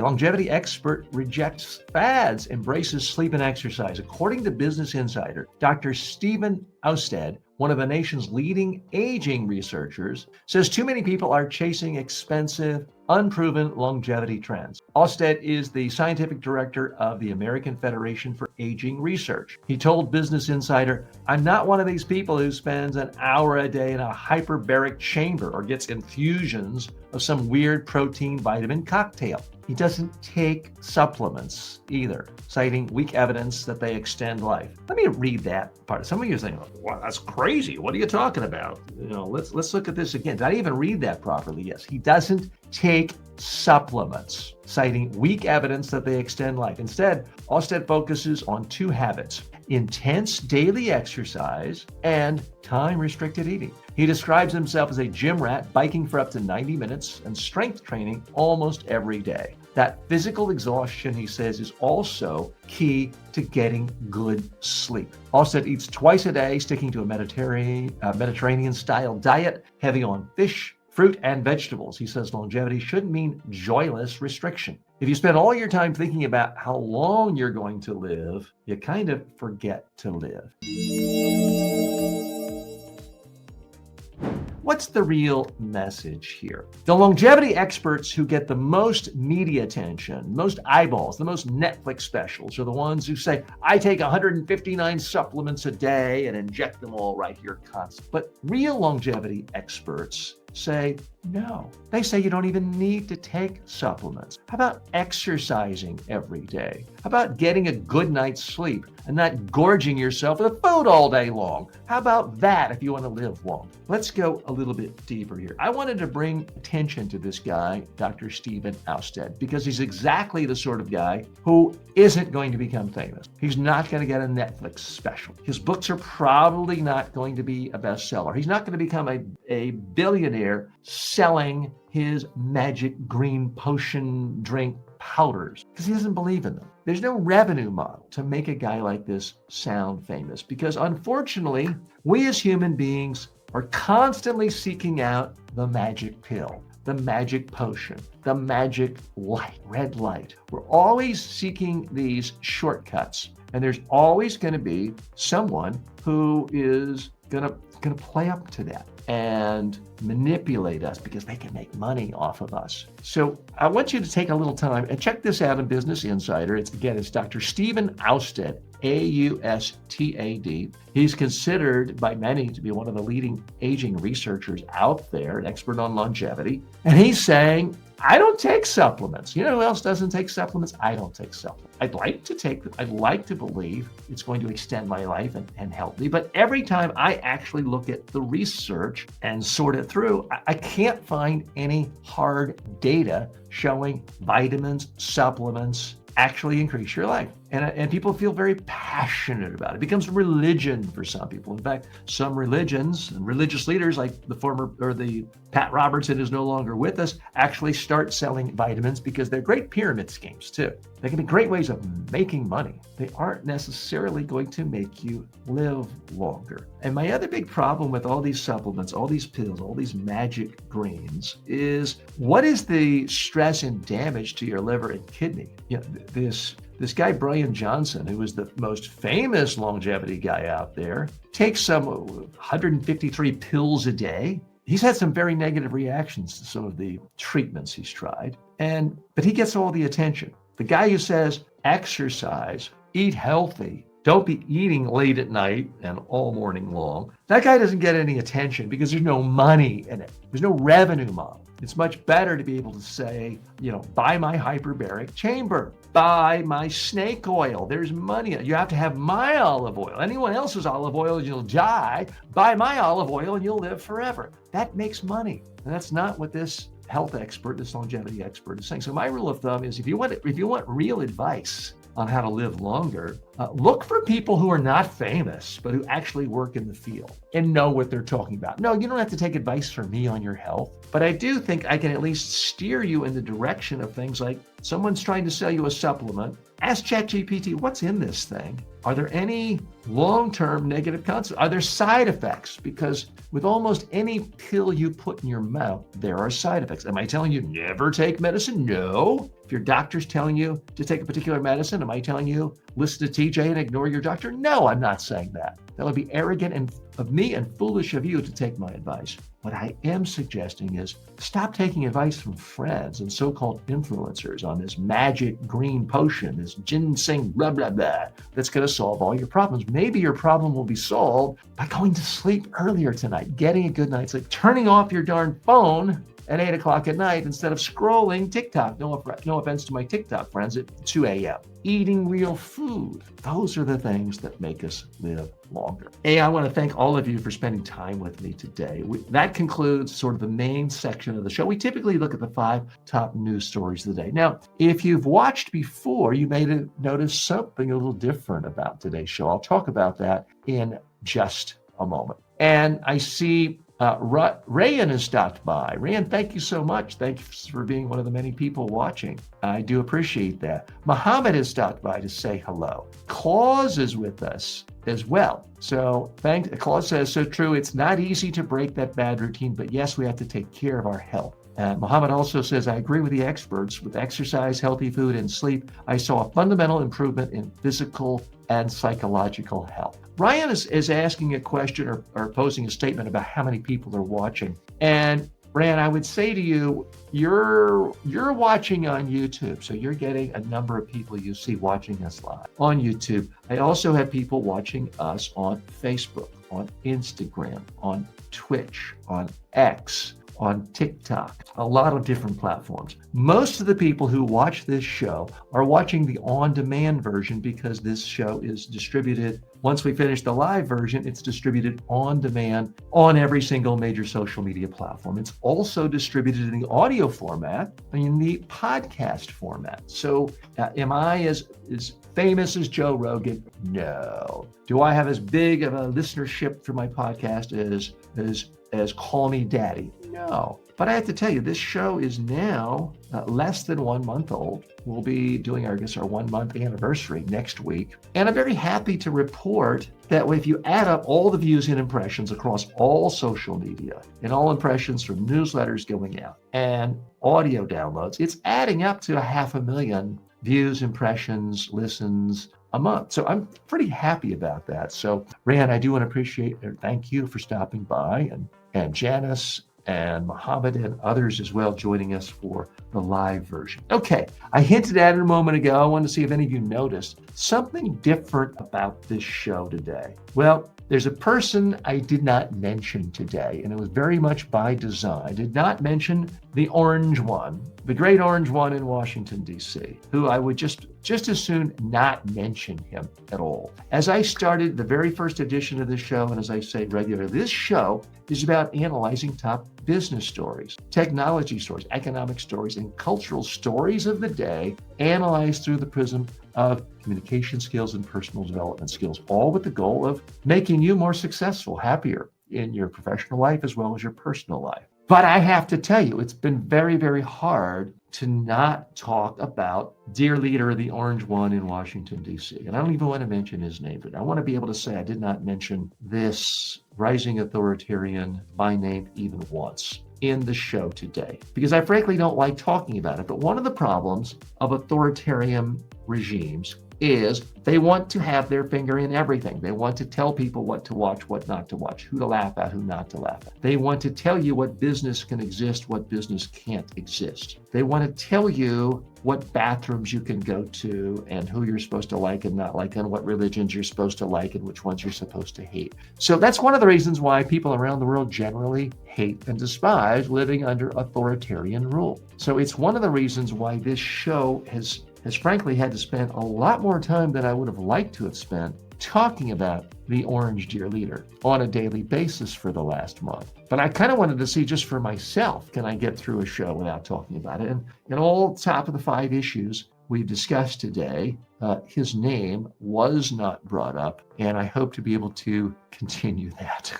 Longevity expert rejects fads, embraces sleep and exercise. According to Business Insider, Dr. Stephen Austad, one of the nation's leading aging researchers, says too many people are chasing expensive, unproven longevity trends. Austad is the scientific director of the American Federation for Aging Research. He told Business Insider, "I'm not one of these people who spends an hour a day in a hyperbaric chamber or gets infusions of some weird protein vitamin cocktail." He doesn't take supplements either, citing weak evidence that they extend life. Let me read that part. Some of you are saying, "Well, that's crazy. What are you talking about?" Let's look at this again. Did I even read that properly? Yes, he doesn't take supplements, citing weak evidence that they extend life. Instead, Austad focuses on two habits: intense daily exercise and time-restricted eating. He describes himself as a gym rat, biking for up to 90 minutes and strength training almost every day. That physical exhaustion, he says, is also key to getting good sleep. Austad eats twice a day, sticking to a Mediterranean-style diet, heavy on fish, fruit, and vegetables. He says longevity shouldn't mean joyless restriction. If you spend all your time thinking about how long you're going to live, you kind of forget to live. What's the real message here? The longevity experts who get the most media attention, most eyeballs, the most Netflix specials are the ones who say, "I take 159 supplements a day and inject them all right here constantly." But real longevity experts say no. They say you don't even need to take supplements. How about exercising every day? How about getting a good night's sleep and not gorging yourself with food all day long? How about that if you want to live long? Let's go a little bit deeper here. I wanted to bring attention to this guy, Dr. Stephen Austad, because he's exactly the sort of guy who isn't going to become famous. He's not going to get a Netflix special. His books are probably not going to be a bestseller. He's not going to become a billionaire selling his magic green potion drink powders because he doesn't believe in them. There's no revenue model to make a guy like this sound famous because unfortunately, we as human beings are constantly seeking out the magic pill, the magic potion, the magic light, red light. We're always seeking these shortcuts, and there's always going to be someone who is going to play up to that and manipulate us because they can make money off of us. So I want you to take a little time and check this out in Business Insider. It's Dr. Stephen Austad, Austad. He's considered by many to be one of the leading aging researchers out there, an expert on longevity. And he's saying, I don't take supplements. You know who else doesn't take supplements? I don't take supplements. I'd like to take them. I'd like to believe it's going to extend my life and help me. But every time I actually look at the research and sort it through, I can't find any hard data showing vitamins, supplements actually increase your life. And people feel very passionate about it. It becomes religion for some people. In fact, some religions and religious leaders like the Pat Robertson who's no longer with us actually start selling vitamins because they're great pyramid schemes too. They can be great ways of making money. They aren't necessarily going to make you live longer. And my other big problem with all these supplements, all these pills, all these magic greens is what is the stress and damage to your liver and kidney? You know, this guy, Brian Johnson, who is the most famous longevity guy out there, takes some 153 pills a day. He's had some very negative reactions to some of the treatments he's tried, but he gets all the attention. The guy who says, exercise, eat healthy, don't be eating late at night and all morning long, that guy doesn't get any attention because there's no money in it. There's no revenue model. It's much better to be able to say, buy my hyperbaric chamber, buy my snake oil. There's money. You have to have my olive oil. Anyone else's olive oil, you'll die. Buy my olive oil and you'll live forever. That makes money. And that's not what this health expert, this longevity expert is saying. So my rule of thumb is if you want real advice on how to live longer, look for people who are not famous, but who actually work in the field and know what they're talking about. No, you don't have to take advice from me on your health, but I do think I can at least steer you in the direction of things like someone's trying to sell you a supplement, ask ChatGPT, what's in this thing? Are there any long-term negative consequences? Are there side effects? Because with almost any pill you put in your mouth, there are side effects. Am I telling you never take medicine? No. If your doctor's telling you to take a particular medicine, am I telling you listen to TJ and ignore your doctor? No, I'm not saying that. That would be arrogant and of me and foolish of you to take my advice. What I am suggesting is stop taking advice from friends and so-called influencers on this magic green potion, this ginseng blah, blah, blah, that's going to solve all your problems. Maybe your problem will be solved by going to sleep earlier tonight, getting a good night's sleep, turning off your darn phone at 8 o'clock at night instead of scrolling TikTok. No offense to my TikTok friends at 2 a.m. Eating real food. Those are the things that make us live longer. Hey, I want to thank all of you for spending time with me today. That concludes sort of the main section of the show. We typically look at the 5 top news stories of the day. Now, if you've watched before, you may have noticed something a little different about today's show. I'll talk about that in just a moment. And I see Rayan has stopped by. Rayan, thank you so much. Thanks for being one of the many people watching. I do appreciate that. Muhammad has stopped by to say hello. Claus is with us as well. So thanks. Claus says, so true. It's not easy to break that bad routine, but yes, we have to take care of our health. Muhammad also says, I agree with the experts. With exercise, healthy food, and sleep, I saw a fundamental improvement in physical and psychological health. Ryan is asking a question or posing a statement about how many people are watching. And Ryan, I would say to you, you're watching on YouTube, so you're getting a number of people you see watching us live on YouTube. I also have people watching us on Facebook, on Instagram, on Twitch, on X, on TikTok, a lot of different platforms. Most of the people who watch this show are watching the on-demand version because this show is distributed. Once we finish the live version, it's distributed on demand on every single major social media platform. It's also distributed in the audio format and in the podcast format. So am I as famous as Joe Rogan? No. Do I have as big of a listenership for my podcast as Call Me Daddy? No. But I have to tell you, this show is now less than 1 month old. We'll be doing our 1 month anniversary next week. And I'm very happy to report that if you add up all the views and impressions across all social media and all impressions from newsletters going out and audio downloads, it's adding up to 500,000 views, impressions, listens a month. So I'm pretty happy about that. So Rand, I do want to appreciate and thank you for stopping by, and Janice and Muhammad and others as well joining us for the live version. Okay, I hinted at it a moment ago. I wanted to see if any of you noticed something different about this show today. Well, there's a person I did not mention today, and it was very much by design. I did not mention the orange one, the great orange one in Washington, D.C., who I would just as soon not mention him at all. As I started the very first edition of this show, and as I say regularly, this show is about analyzing top business stories, technology stories, economic stories, and cultural stories of the day, analyzed through the prism of communication skills and personal development skills, all with the goal of making you more successful, happier in your professional life as well as your personal life. But I have to tell you, it's been very, very hard to not talk about dear leader, the orange one in Washington, D.C. And I don't even want to mention his name, but I want to be able to say I did not mention this rising authoritarian by name even once in the show today, because I frankly don't like talking about it. But one of the problems of authoritarian regimes is they want to have their finger in everything. They want to tell people what to watch, what not to watch, who to laugh at, who not to laugh at. They want to tell you what business can exist, what business can't exist. They want to tell you what bathrooms you can go to and who you're supposed to like and not like, and what religions you're supposed to like and which ones you're supposed to hate. So that's one of the reasons why people around the world generally hate and despise living under authoritarian rule. So it's one of the reasons why this show has frankly had to spend a lot more time than I would have liked to have spent talking about the orange dear leader on a daily basis for the last month. But I kind of wanted to see just for myself, can I get through a show without talking about it? And in all top of the 5 issues we've discussed today, his name was not brought up, and I hope to be able to continue that.